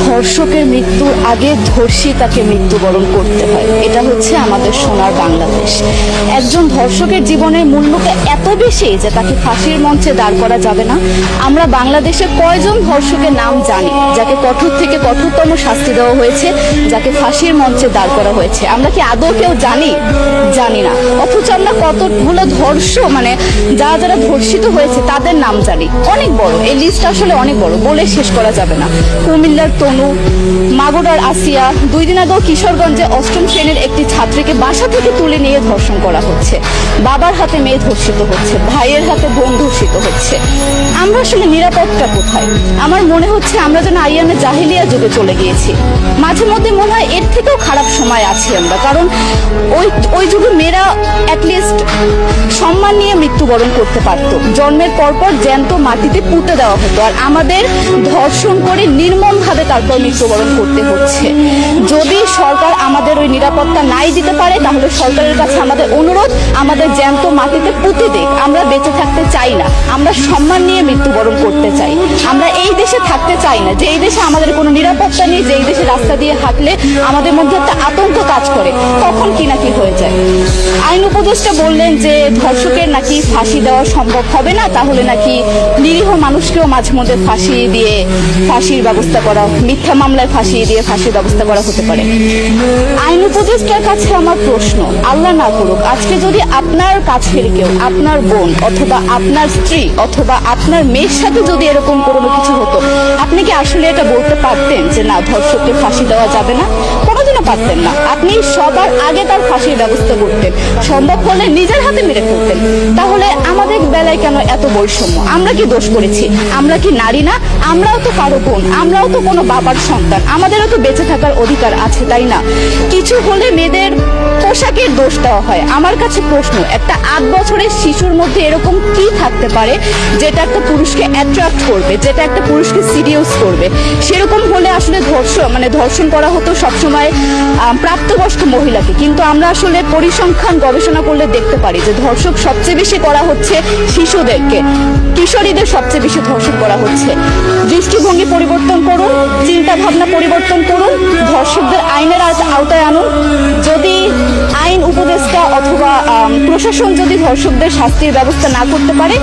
ধর্ষকের মৃত্যুর আগে ধর্ষী তাকে মৃত্যুবরণ করতে হয়। এটা হচ্ছে আমাদের সোনার বাংলাদেশ। একজন ধর্ষকের জীবনের মূল্যটা এত বেশি যে তাকে ফাঁসির মঞ্চে দাঁড় করা যাবে না। আমরা বাংলাদেশে কয়জন ধর্ষকের নাম জানি যাকে কঠোর থেকে কঠোরতম শাস্তি দেওয়া হয়েছে, যাকে ফাঁসির মঞ্চে দাঁড় করা হয়েছে? আমরা কি আদৌ কেউ জানি? জানি না। অথচ আমরা কতগুলো যারা যারা ধর্ষিত হয়েছে তাদের নাম জানি। অনেক বড় এই লিস্ট, আসলে অনেক বড়, বলে শেষ করা যাবে না। কুমিল্লার তনু, মাগুরার আসিয়া, 2 দিন আগেও কিশোরগঞ্জে 8ম শ্রেণীর একটি ছাত্রীকে বাসা থেকে তুলে নিয়ে ধর্ষণ করা হচ্ছে। বাবার হাতে মেয়ে ধর্ষিত হচ্ছে, ভাইয়ের হাতে বোন ধর্ষিত হচ্ছে। আমরা আসলে নিরাপত্তা কোথায়? আমার মনে হচ্ছে আমরা যেন আইয়ামে জাহিলিয়া যুগে চলে গিয়েছি। মাঝে মধ্যে মনে হয় এর থেকেও খারাপ সময় আছি আমরা, কারণ ওই যুগে মেয়েরা অ্যাটলিস্ট সম্মান নিয়ে মৃত্যুবরণ করতে পারতো। জন্মের পরপর জ্যান্ত মাটিতে পুঁতে দেওয়া হতো, আর আমাদের ধর্ষণ করে নির্মমভাবে তারপর মৃত্যুবরণ করতে হচ্ছে। যদি সরকার আমাদের ওই নিরাপত্তা নাই দিতে পারে, তাহলে সরকারের কাছে আমাদের অনুরোধ, আমাদের জ্যান্ত মাটিতে পুঁতে দিক। আমরা বেঁচে থাকতে চাই না, আমরা সম্মান নিয়ে মৃত্যুবরণ করতে চাই। আমরা এই দেশে থাকতে চাই না যে এই দেশে আমাদের কোনো নিরাপত্তা নেই, যে এই দেশে রাস্তা দিয়ে হাঁটলে আমাদের মধ্যে একটা আতঙ্ক কাজ করে, তখন কি না কি হয়ে যায়। আইন উপদেষ্টা বললেন যে ধর্ষকের নাকি ফাঁসি দেওয়া সম্ভব হবে না, তাহলে নাকি নিরীহ মানুষকেও মাঝে মধ্যে ফাঁসির ব্যবস্থা করা, মিথ্যা মামলায় ফাঁসিয়ে দিয়ে ফাঁসির ব্যবস্থা করা হতে পারে। আইন উপদেষ্টার কাছে আমার প্রশ্ন, আল্লাহ না করুক আজকে যদি আপনার কাছের কেউ, আপনার বোন অথবা আপনার স্ত্রী অথবা আপনার মেয়ের সাথে যদি এরকম কোনো কিছু হতো, আপনি কি আসলে এটা বলতে পারতেন যে না, ধর্ষককে ফাঁসি দেওয়া যাবে না? কোনোদিনও পারতেন না। আপনি সবার আগে তার ফাঁসির ব্যবস্থা করতেন, সম্ভব হলে নিজের হাতে মেরে ফেলতেন। তাহলে আমাদের বেলায় কেন এত বৈষম্য? আমরা কি দোষ করেছি? আমরা কি নারী না? আমরাও তো কারো বোন, আমরাও তো কোনো বাবার সন্তান, আমাদেরও তো বেঁচে থাকার অধিকার আছে, তাই না? কিছু হলে মেয়েদের পোশাকের দোষ দেওয়া হয়। আমার কাছে প্রশ্ন, একটা 8 বছরের শিশুর মধ্যে এরকম কি থাকতে পারে যেটা একটা পুরুষকে অ্যাট্রাক্ট করবে, যেটা একটা পুরুষকে সিরিয়াস করবে? সেরকম হলে আসলে ধর্ষণ করা হতো সবসময় প্রাপ্তবয়স্ক মহিলাকে। কিন্তু আমরা আসলে পরিসংখ্যান গবেষণা করলে দেখতে পারি যে ধর্ষক সবচেয়ে বেশি করা হচ্ছে শিশুদেরকে, কিশোরীদের সবচেয়ে বেশি ধর্ষণ করা হচ্ছে। দৃষ্টিভঙ্গি পরিবর্তন করুন, চিন্তা ভাবনা পরিবর্তন করুন, ধর্ষকদের আইনের আওতায় আনুন। যদি আইন উপদেষ্টা অথবা প্রশাসন যদি ধর্ষকদের শাস্তির ব্যবস্থা না করতে পারে,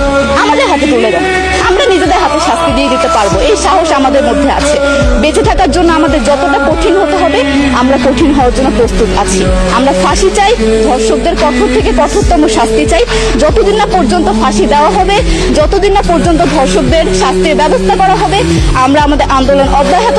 আমাদের হাতে তুলে দেন, আমরা নিজেদের হাতে শাস্তি দিয়ে দিতে পারবো। এই সাহস আমাদের মধ্যে আছে। বেঁচে থাকার জন্য আমাদের যতটা কঠিন হতে হবে, আমরা কঠিন হওয়ার জন্য প্রস্তুত আছি। আমরা ফাঁসি চাই, ধর্ষকদের কঠোর থেকে কঠোরতম শাস্তি চাই। যতদিন না পর্যন্ত ফাঁসি দেওয়া হবে, যতদিন না পর্যন্ত ধর্ষকদের শাস্তির ব্যবস্থা করা হবে, আমরা আমাদের আন্দোলন অব্যাহত